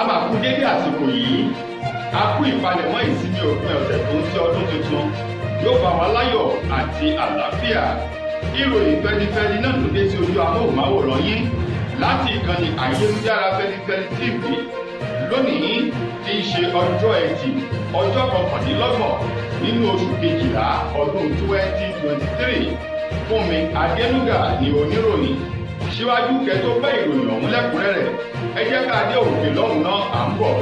a máa kú dédé àsìkò yìí a kú ìpalẹ̀mọ́ ìsinmi òpin ọ̀sẹ̀ tó ń ti ọdún tuntun yóò bá wa láyọ̀ àti àlàáfíà. Ìròyìn fẹlifẹli náà ló dé sí ojú amóhùnmáwòrán yín láti ìkànnì ayélujára Feli-feli TV lónìí tí í ṣe ọjọ́ ẹtì ọjọ́ kọkàndínlọ́gbọ̀n nínú oṣù kejìlá ọdún 2023. Fúnmi Adénúgà ni oníròyìn. Síwájú kẹ́ tó gbọ́ ìròyìn ọ̀hún lẹ́kùnrẹ́rẹ́ ẹ jẹ́ ká dé òkè lọ́hùn náà à ń bọ̀.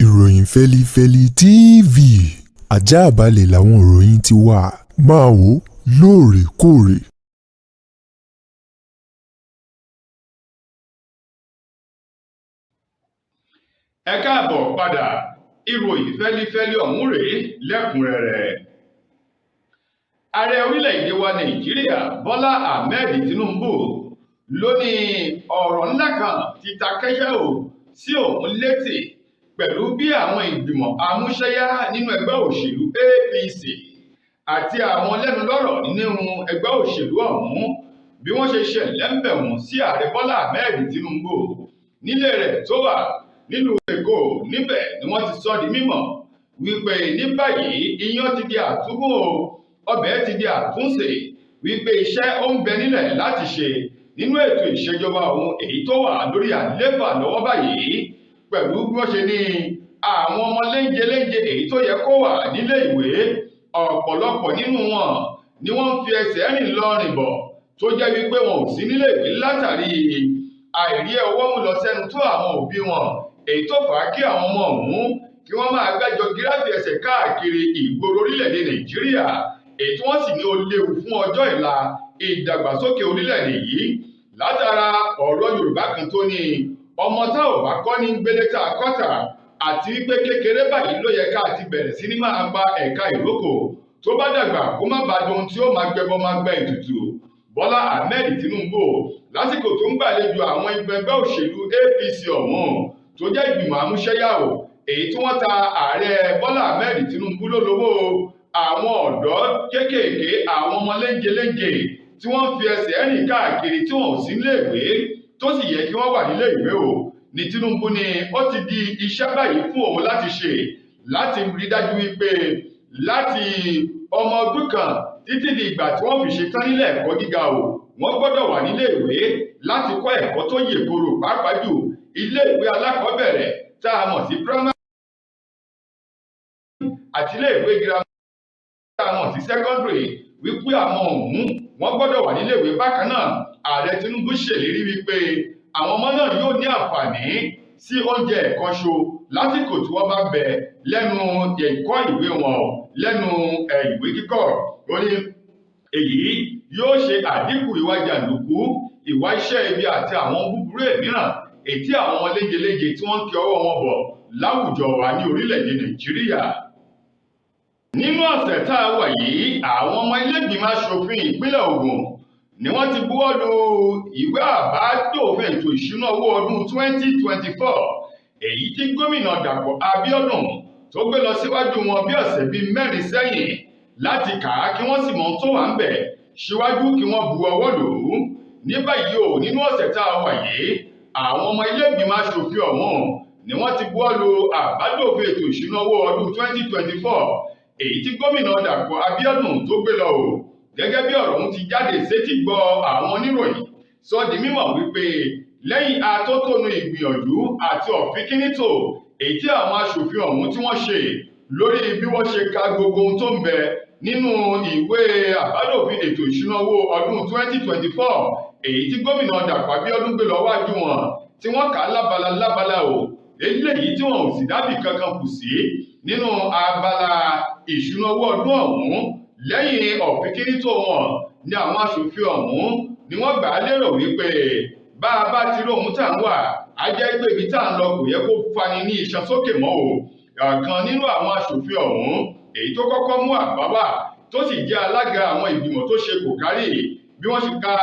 Ìròyìn Feli-feli TV àjààbálẹ̀ làwọn ìròyìn ti wà máa wò lóòrèkóòrè. Ẹ káàbọ̀ padà ìròyìn Feli-feli ọ̀hún rèé lẹ́kùnrẹ́rẹ́. Ààrẹ orílẹ̀-èdè wa Nàìjíríà Bọ́lá Ahmed Tinubu ló ní ọ̀rọ̀ ńlá kan ti ta kẹ́sẹ́ ò sí òun létí pẹ̀lú bí àwọn ìgbìmọ̀ amúṣẹ́yá nínú ẹgbẹ́ òṣèlú APC àti àwọn lẹ́nulọ́rọ̀ nínú ẹgbẹ́ òṣèlú ọ̀hún bí wọ́n ṣe ṣẹlẹ́ńbẹ̀wọ̀n sí ààrẹ Bọ́lá Ahmed Tinubu nílé rẹ̀ tó wà nílùú Èkó. Níbẹ̀ ni wọ́n ti sọ di mímọ̀ wípé ní báyìí iyán ti di àtúnwò ọbẹ̀ ti di àtúnṣe wípé iṣẹ́ ó ń bẹ nílẹ̀ láti ṣe nínú ètò ìṣèjọba òun èyí tó wà lórí àlééfà lọ́wọ́ báyìí pẹ̀lú bí wọ́n ṣe ní àwọn ọmọ léńjeléńje èyí tó yẹ kó wà nílé ìwé ọ̀pọ̀lọpọ̀ nínú wọn ni wọ́n ń fi ẹsẹ̀ rìn lọ rìn bọ̀ tó jẹ́ wípé wọn ò sí nílé ìwé látàrí àìrí ọwọ́ mú lọ sẹ́nu tó àwọn òbí wọn èyí tó fà á kí àwọn ọmọ ọ̀hún kí wọ́n máa gbẹ́jọ gíráfì ẹsẹ̀ káàkiri ìgboro orílẹ̀-èdè Nàìjíríà èyí tí wọ́n sì ní ó léwu fún ọjọ́ ìlà ìdàgbàsókè orílẹ̀-èdè yìí látara ọ̀rọ̀ Yorùbá kan tó ní ọmọ tá ò bá kọ́ ní gbélé tá a kọ́tà àti wípé kékeré báyìí ló yẹ ká ti bẹ̀rẹ̀ sí ní máa gba ẹ̀ka ìrókò tó bá dàgbà kó má bàa dohun tí ó máa gbẹbọ máa gbẹ ètùtù. Bọ́lá Ahmed Tinubu lásìkò tó ń gbàlejò àwọn ẹgbẹ́ òṣèlú APC ọ̀hún tó jẹ́ ìgbìmọ̀ amúṣẹ́yàwó èyí tí wọ́n ta ààrẹ Bọ́lá Ahmed Tinubu lólobó àwọn ọ̀dọ́ kéékèèké àwọn ọmọ léńjeléńje tí wọ́n fi ẹsẹ̀ rìn káàkiri tí wọ́n ò sí nílé ìwé tó sì yẹ kí wọ́n wà nílé ìwé o ní Tinubu ni ó ti di iṣẹ́ báyìí fún òun láti ṣe láti rí dájú wípé láti ọmọ ọdún kan títí di ìgbà tí wọ́n fi ṣetán nílé ẹ̀kọ́ gíga o wọ́n gbọ́dọ̀ wà nílé ìwé láti kọ́ ẹ̀kọ́ tó yè koro pàápàá jù ilé ìwé alákọ̀ọ́bẹ̀rẹ̀ tá a mọ̀ sí primary àti ilé ìwé girama tá a mọ̀ sí secondary wípé àwọn ọ̀hún wọ́n gbọ́dọ̀ wà nílé ìwé bákan náà. Ààrẹ Tinubu ṣèlérí wípé àwọn ọmọ náà yóò ní àǹfààní sí oúnjẹ ẹ̀kọ́ṣo lásìkò tí wọ́n bá bẹ lẹ́nu ẹ̀kọ́ ìwé wọn lẹ́nu ìwé kíkọ́. Ó ní èyí yóò ṣe àdínkù ìwà jàǹdùkú ìwà iṣẹ́ ibi àti àwọn búburú mìíràn èyí àwọn ọmọ léńjeléńje tí wọ́n ń kí ọwọ́ wọn bọ̀ láwùjọ wa ní orílẹ̀-èdè Nàìjíríà. Nínú ọ̀sẹ̀ tá a wà yìí àwọn ọmọ ilé-ìgbìmọ̀ aṣòfin ìpínlẹ̀ Ògùn ni wọ́n ti buwọ́ lu ìwé àbádòfin ètò ìṣúná owó ọdún 2024 èyí tí gómìnà Dàpọ̀ Abíọ́dún tó gbé lọ síwájú wọn bí ọ̀sẹ̀ bíi mẹ́rin sẹ́yìn láti kà á kí wọ́n sì mọ tó wà ń bẹ̀ síwájú kí wọ́n bu ọwọ́ lù ú. Ní báyìí o nínú ọ̀sẹ̀ tá a wà yìí àwọn ọmọ ilé-ìgbìmọ̀ aṣòfin ọ̀hún ni wọ́n ti buwọ́ lu àbádòfin ètò ìṣúná owó ọdún 2024 èyí tí gómìnà Dàpọ̀ Abíọ́dún tó gbé lọ o gẹ́gẹ́ bí ọ̀rọ̀ ọ̀hún ti jáde sétí gbọ́ àwọn oníròyìn sọ di mímọ̀ wípé lẹ́yìn atótónu ìgbìyànjú àti ọ̀fínkínítò èyí tí àwọn aṣòfin ọ̀hún tí wọ́n ṣe lórí bí wọ́n ṣe ka gbogbo ohun tó ń bẹ nínú ìwé àbádòfin ètò ìṣúná owó ọdún 2024 èyí tí gómìnà Dàpọ̀ Abíọ́dún gbé lọ wájú wọn tí wọ́n kà á lábala o eléyìí tí wọn ò sì dábì kankan kù sí nínú abala ìṣúná owó ọdún ọ̀hún. Lẹ́yìn ọ̀fínkínítò wọn ni àwọn aṣòfin ọ̀hún ni wọ́n gbà á lérò wípé bá a bá ti róhun tá à ń wà á jẹ́ pé ibi tá à ń lọ kò yẹ kó fani ní iṣan sókè mọ́ o. Ọ̀kan nínú àwọn aṣòfin ọ̀hún èyí tó kọ́kọ́ mú àbá wá tó sì jẹ́ alága àwọn ìgbìmọ̀ tó ṣe kò kárí bí wọ́n ṣe ka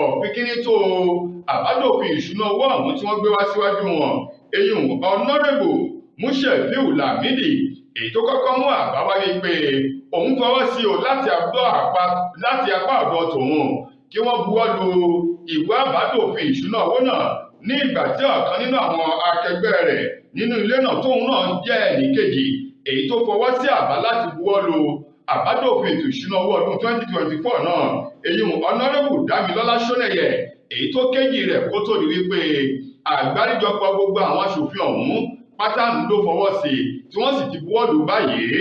ọ̀fínkínítò àbádòfin ìṣúná owó ọ̀hún tí wọ́n gbé wá síwájú wọn eyín ọ̀nàrẹ́bù Mushefiu Lamidi èyí tó kọ́kọ́ mú àbá wáyé pé òun fọwọ́ sí o láti apá ọ̀dọ̀ tòun kí wọ́n buwọ́ lu ìwé àbádòfin ìṣúná owó náà ní ìgbà tí ọ̀kan nínú àwọn akẹgbẹ́ rẹ̀ nínú ilé náà tóun náà jẹ́ ẹnìkejì èyí tó fọwọ́ sí àbá láti buwọ́ lu àbádòfin ètò ìṣúná owó ọdún 2024 náà èyí ọ̀nàrẹ́bù Dámilọ́lá Ṣónẹ́yẹ èyí tó kéjì rẹ̀ kó tó di wípé àgbáríjọpọ̀ gbogbo àwọn aṣòfin ọ̀hún pátá ló fọwọ́ sí tí wọ́n sì ti buwọ́ lù báyìí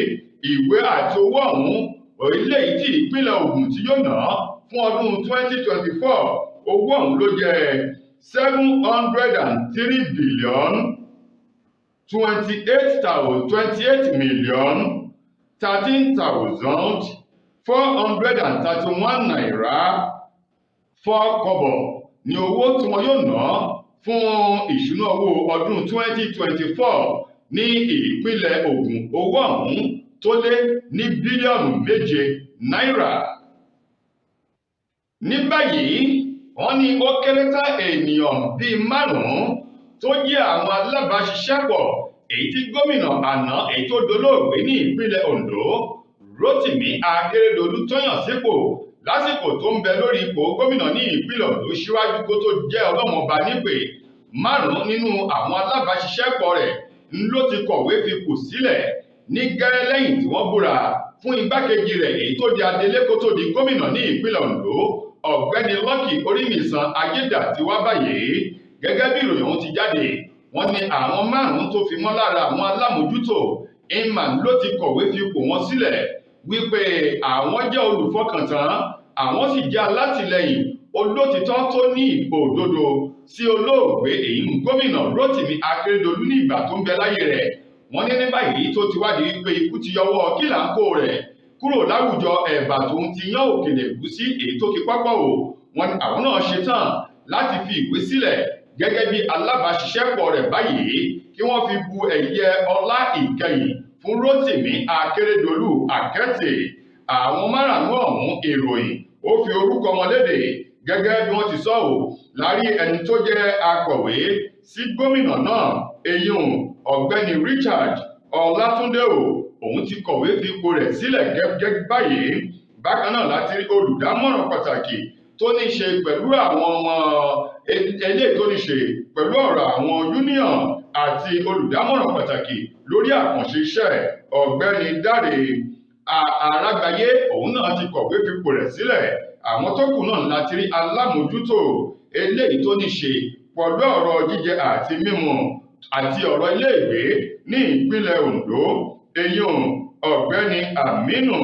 ìwé àti owó ọ̀hún orílẹ̀-èdè tí ìpínlẹ̀ Ògùn tí yóò ná fún ọdún 2024 owó ọ̀hún ló jẹ́ 703 billion 28 million 13,431 naira 4 kọ́bọ̀ ní owó tí wọn yóò ná fún ìṣúná owó ọdún 2024 ní ìpínlẹ̀ Ògùn owó ọ̀hún tó lé ní bílíọ̀nù 7 náírà. Ní báyìí wọ́n ní ó kéré tán ènìyàn bíi 5 tó jẹ́ àwọn alábàáṣiṣẹ́pọ̀ èyí tí gómìnà àná èyí tó dolóògbé ní ìpínlẹ̀ Ondo Rotimi Akeredolu tó yàn sípò lásìkò tó ń bẹ lórí ipò gómìnà ní ìpínlẹ̀ Ondo síwájú kó tó jẹ́ ọlọ́mọba nípè 5 nínú àwọn alábàáṣiṣẹ́pọ̀ rẹ̀ ló ti kọ̀wé fipò sílẹ̀ ní gẹ́rẹ́ lẹ́yìn tí wọ́n búra fún igbákejì rẹ̀ èyí tó di adelé kó tó di gómìnà ní ìpínlẹ̀ Ondo ọ̀gbẹ́ni Lucky Orímìsàn Ayédàtiwá báyìí gẹ́gẹ́ bí ìròyìn ọ̀hún ti jáde wọ́n ní àwọn 5 tó fi mọ́ lára àwọn alámòjútó imam ló ti kọ̀wé fipò wọn sílẹ̀ wípé àwọn jẹ́ olùfọkàntán àwọn sì jẹ́ alátìlẹyìn olótìtọ́ tó ní ìbò òdodo sí olóògbé èyí gómìnà Rotimi Akeredolu ní ìgbà tó ń bẹ láyé rẹ̀ wọ́n ní báyìí tó ti wádìí wípé ikú ti yọwọ́ kílàńkó rẹ̀ kúrò láwùjọ ẹ̀bà tó ń ti yán òkèlè ẹ̀gúsí èyí tó kí pápá o wọ́n ní àwọn náà ṣetán láti fi ìwé sílẹ̀ gẹ́gẹ́ bí alábàáṣiṣẹ́pọ̀ rẹ̀ báyìí kí wọ́n fi bu ẹ̀yẹ ọlá ìkẹyìn fún Rotimi Akeredolu àkẹ́tì àwọn 5 ọ̀hún ìròyìn ó fi orúkọ wọn léde gẹ́gẹ́ bí wọ́n ti sọ ọ́ lárí ẹni tó jẹ́ akọ̀wé sí gómìnà náà eyín ọ̀gbẹ́ni Richard Ọlátúndé òun ti kọ̀wé fipò rẹ̀ sílẹ̀ gẹ́gẹ́ báyìí bákan náà láti rí olùdámọ̀ràn pàtàkì tó ní ṣe pẹ̀lú àwọn eléyìí tó ní ṣe pẹ̀lú ọ̀rọ̀ àwọn union àti olùdámọ̀ràn pàtàkì lórí àkànṣe iṣẹ́ ọ̀gbẹ́ni Dáre Àrágbáyé òun náà ti kọ̀wé fipò rẹ̀ sílẹ̀ àwọn tó kù náà láti rí alámòjútó eléyìí tó ní ṣe pẹ̀lú ọ̀rọ̀ jíjẹ àti mímu àti ọ̀rọ̀ iléèwé ní ìpínlẹ̀ Ondo eyín ọ̀gbẹ́ni Aminu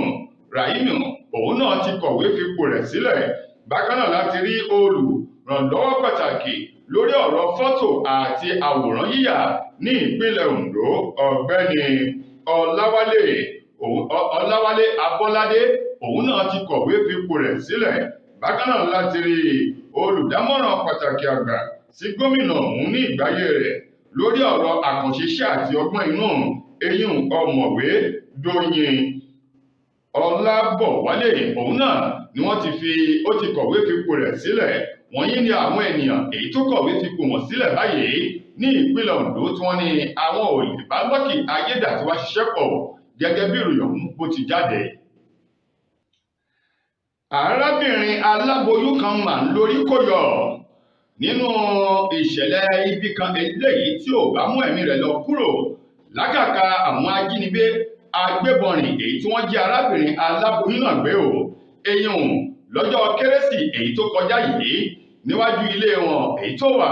Raimi òun náà ti kọ̀wé fipò rẹ̀ sílẹ̀ bákan náà láti rí olùrànlọ́wọ́ pàtàkì lórí ọ̀rọ̀ fọ́tò àti àwòrán yíyà ní ìpínlẹ̀ Ondo ọ̀gbẹ́ni Ọláwálé Abọ́ládé òun náà ti kọ̀wé fipò rẹ̀ sílẹ̀ bákan náà láti rí olùdámọ̀ràn pàtàkì àgbà sí gómìnà ọ̀hún ní ìgbáyé rẹ̀ lórí ọ̀rọ̀ àkànṣe iṣẹ́ àti ọgbọ́n inú eyín ọ̀mọ̀wé Dóyin Ọlábọ̀wálé òun náà ni ó ti kọ̀wé fipò rẹ̀ sílẹ̀ wọ̀nyí ni àwọn ènìyàn èyí tó kọ̀wé fipò wọn sílẹ̀ báyìí ní ìpínlẹ̀ Ondo tí wọ́n ní àwọn ò lè bá Lucky Ayédàtiwá ṣiṣẹ́ pọ̀ gẹ́gẹ́ bí ìròyìn ọ̀hún bó ti jáde. Arábìnrin aláboyún kan mà ń lórí kó yọ nínú ìṣẹ̀lẹ̀ ibi kan eléyìí tí ò bá mú ẹ̀mí rẹ̀ lọ kúrò lákàkà àwọn ajínigbé agbébọnrin èyí tí wọ́n jí arábìnrin aláboyún náà gbé o eyín lọ́jọ́ kérésì èyí tó kọjá yìí níwájú ilé wọn èyí tó wà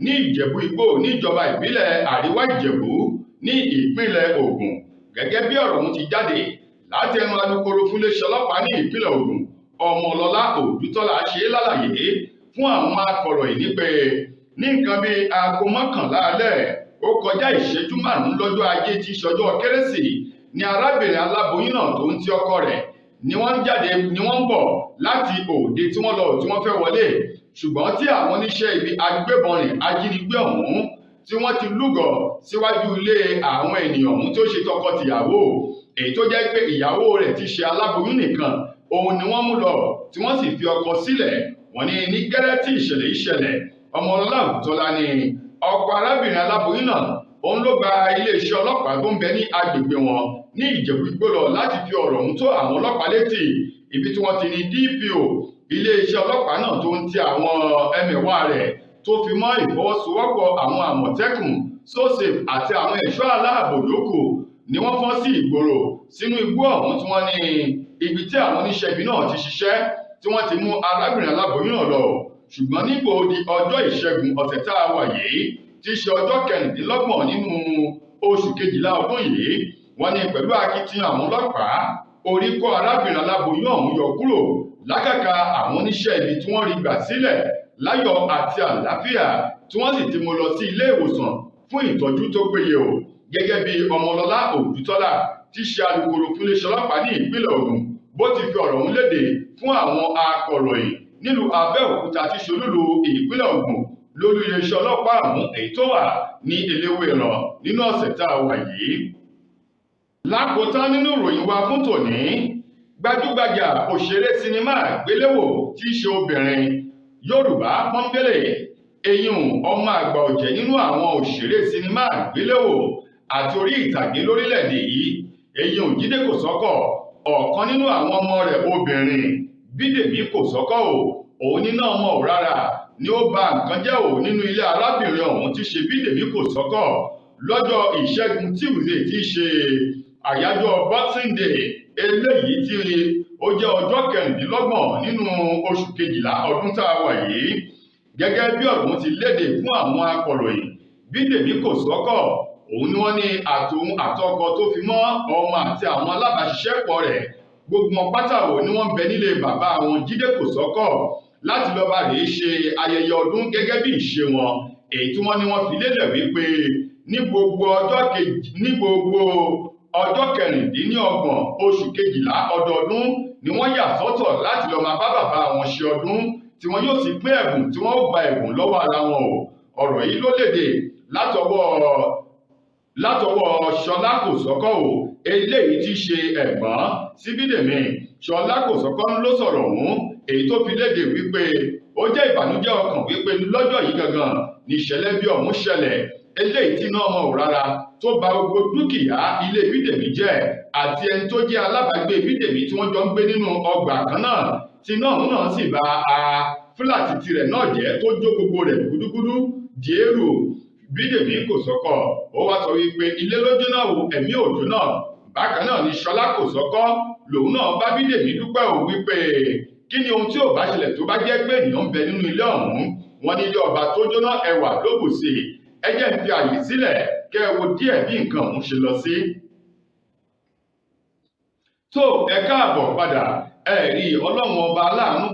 ní Ìjẹ̀bú Igbó níjọba ìbílẹ̀ Àríwá Ìjẹ̀bú ní ìpínlẹ̀ Ògùn gẹ́gẹ́ bí ọ̀rọ̀ ọ̀hún ti jáde láti ẹnu alukoro fúnléeṣẹ́ ọlọ́pàá ní ìpínlẹ̀ Ògùn Ọmọlọ́lá Òdútọ́lá ṣe lálàyé fún àwọn akọ̀ròyìn ní pé ní nǹkan bíi aago 11 alẹ́ ó kọjá ìṣẹ́jú 5 lọ́jọ́ ajé tí ṣọjọ́ kérésì ni arábìnrin aláboyún náà tó ń ti ọkọ rẹ̀ ni wọ́n ń jáde ni wọ́n ń bọ̀ láti òde tí wọ́n lọ tí wọ́n fẹ́ wọlé ṣùgbọ́n tí àwọn oníṣẹ́ ibi agbébọnrin ajínigbé ọ̀hún tí wọ́n ti lúgọ̀ síwájú ilé àwọn ènìyàn ọ̀hún tó ṣe tọkọ-tìyàwó èyí tó jẹ́ pé ìyàwó rẹ̀ ti ṣe aláboyún nìkan òun ni wọ́n mú lọ tí wọ́n sì fi ọkọ sílẹ̀ wọ́n ní ní gẹ́rẹ́ tí ìṣẹ̀lẹ̀ ìṣẹ̀lẹ̀ Ọmọlọ́lá Òdútọ́lá ní ọkọ arábìnrin aláboyún náà òun ló gba iléeṣẹ́ ọlọ́pàá tó ń bẹ ní agbègbè wọn ní Ìjẹ̀bú Igbó lọ láti fi ọ̀rọ̀ ọ̀hún tó àwọn ọlọ́pàá létí ibi tí wọ́n ti ní DPO iléeṣẹ́ ọlọ́pàá náà tó ń ti àwọn ẹmẹ̀wà rẹ̀ tó fi mọ́ ìfọwọ́sowọ́pọ̀ àwọn àmọ̀tẹ́kùn sosafe àti àwọn ẹ̀ṣọ́ aláàbò yòókù ni wọ́n fọ́n sí ìgboro sínú igbó ọ̀hún tí wọ́n ní ibi tí àwọn oníṣẹ́ ibi náà ti ṣiṣẹ́ tí wọ́n ti mú arábìnrin aláboyún náà lọ. Ṣùgbọ́n nígbò di ọjọ́ ìṣẹ́gun ọ̀sẹ̀ tá a wà yìí tí í ṣe ọjọ́ 26 nínú oṣù kejìlá ọdún yìí, wọ́n ní pẹ̀lú akitiyan àwọn ọlọ́pàá orí kọ́ arábìnrin aláboyún ọ̀hún yọ kúrò lákàkà àwọn oníṣẹ́ ibi tí wọ́n rí gbà sílẹ̀ láyọ̀ àti àlàáfíà tí wọ́n sì ti mú lọ sí ilé ìwòsàn fún ìtọ́jú tó péye o. Gẹ́gẹ́ bí Ọmọlọ́lá Òdútọ́lá tí ṣe alukoro fún iléeṣẹ́ ọlọ́pàá ní ìpínlẹ̀ Ògùn bó ti fi ọ̀rọ̀ ọ̀hún léde fún àwọn akọ̀ròyìn nílùú Abẹ́òkúta tí ṣe olúlu ìpínlẹ̀ Ògùn lórí iléeṣẹ́ ọlọ́pàá ọ̀hún èyí tó wà ní Eléwéran nínú ọ̀sẹ̀ tá a wà yìí. Lákòótán nínú ìròyìn wa fún tòní, gbajúgbajà òṣèré sinimá àgbéléwò tí í ṣe obìnrin Yorùbá pọ́nbélé eyín ọmọ àgbà ọ̀jẹ̀ nínú àwọn òṣèré sinimá àgbéléwò àti orí ìtàgé lórílẹ̀‐èdè yìí eyín Jídé Kòsọ́kọ́ ọ̀kan nínú àwọn ọmọ rẹ̀ obìnrin Bídèmí Kòsọ́kọ́ òun níná ọmọ ò rárá ni ó ba nǹkan jẹ́ nínú ilé arábìnrin ọ̀hún tí ṣe Bídèmí Kòsọ́kọ́ lọ́jọ́ ìṣẹ́gun Tuesday tí í ṣe àyájọ́ Boxing Day eléyìí tí ó jẹ́ ọjọ́ 26 nínú oṣù kejìlá ọdún tá a wà yìí. Gẹ́gẹ́ bí ọ̀rọ̀ ti léde fún àwọn akọ̀ròyìn, Bídèmí Kòsọ́kọ́ òun ni wọ́n ní àtòun àtọkọ tó fi mọ́ ọmọ àti àwọn alábàáṣiṣẹ́pọ̀ rẹ̀ gbogbo wọn pátá ni wọ́n ń bẹ nílé bàbá wọn Jídé Kòsọ́kọ́ láti lọ́ọ́ bá rèé ṣe ayẹyẹ ọdún gẹ́gẹ́ bí ìṣe wọn èyí tí wọ́n ní wọ́n fi lélẹ̀ wípé ní gbogbo ọjọ́ 26 oṣù kejìlá ọdọọdún ni wọ́n yà sọ́tọ̀ láti lọ́ọ́ máa bá bàbá wọn ṣe ọdún tí wọ́n yóò sì pín ẹ̀bùn tí wọ́n ó gba ẹ̀bùn lọ́wọ́ ara wọn ọ̀rọ̀ yìí ló léde látọwọ́ Ṣọlá Kòsọ́kọ́ eléyìí tí ṣe ẹ̀gbọ́n sí Bídèmí. Ṣọlá Kòsọ́kọ́ ló sọ̀rọ̀ ọ̀hún èyí tó fi léde wípé ó jẹ́ ìbànújẹ́ ọkàn wípé lọ́jọ́ yìí gangan ní ìṣẹ̀lẹ̀ bí ọ̀hún ṣẹlẹ̀ eléyìí tí iná ọmọ ò rárá tó ba gbogbo dúkìá ilé Bídèmí jẹ́ àti ẹni tó jẹ́ alábàágbé Bídèmí tí wọ́n jọ ń gbé nínú ọgbà kan náà tí iná ọ̀hún náà sì ba fúláàtì tirẹ̀ náà jẹ́ tó jó gbogbo rẹ̀ gúdúgúdú di eérú. Bídèmí Kòsọ́kọ́ ó wá sọ wípé ilé ló jóná ẹ̀mí ò jóná. Bákan náà ni Ṣọlá Kòsọ́kọ́ lòun náà bá Bídèmí dúpẹ́ wípé kí ni ohun tí ò bá ṣẹlẹ̀ tó bá jẹ́ pé ènìyàn ń bẹ nínú ilé ọ̀hún. Wọ́n ní ilé ọba tó jóná ẹwà ló bù sí ẹ jẹ́ ń fi àyè sílẹ̀ kẹ́ ẹ wo díẹ̀ bí nǹkan ọ̀hún ṣe lọ sí. tó ẹ káàbọ̀ padà rí Ọlọ́run ọba aláàánú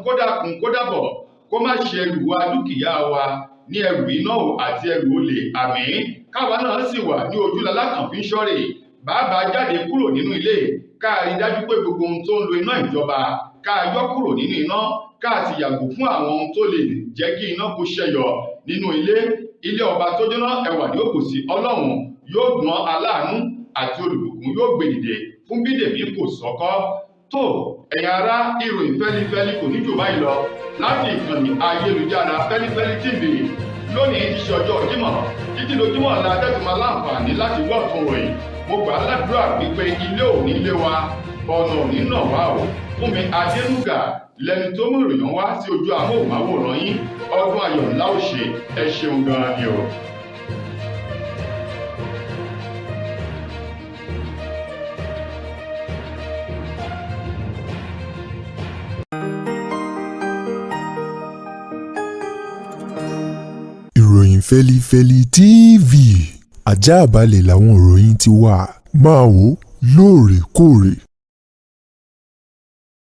kódàbọ̀ kó má ṣe ẹrù wa dúkìá wa ní ẹrù iná àti ẹrù olè àmín. Káwa náà sì wà ní ojúlálá kan fi ń ṣọ́rè bàbá jáde kúrò nínú ilé ká rí dájú pé gbogbo ohun tó ń lo iná ìjọba ká yọ kúrò nínú iná ká sì yàgò fún àwọn ohun tó lè jẹ́ kí iná kó ṣẹyọ nínú ilé ọba tó jóná ẹwà yóò kù sí. Ọlọ́run yóò gbọ́n aláàánú àti olùbùkún yóò gbé dìde fún Bídèmí Kòsọ́kọ́. tó ẹ̀yin ará ìròyìn Feli-feli kò ní jù báyìí lọ láti ìkànnì ayélujára Feli-feli TV lónìí ti ṣe ọjọ́ Jímọ̀ títí lójúmọ́ ọ̀la tẹ́tùmọ̀ láǹfààní láti gbọ́ ọ̀tún ròyìn. Mo gbà ládùúrà wípé ilé ò ní lé wa ọ̀nà ò ní nà wá Fúnmi Adénúgà lẹni tó mú ìròyìn wá sí ojú amóhùnmáwòrán yín. Ọdún ayọ̀ ńlá ó ṣe ẹ ṣeun gan-an ni o. ìròyìn Feli-feli TV àjààbálẹ̀ làwọn ìròyìn ti wà máa wò lóòrèkóòrè.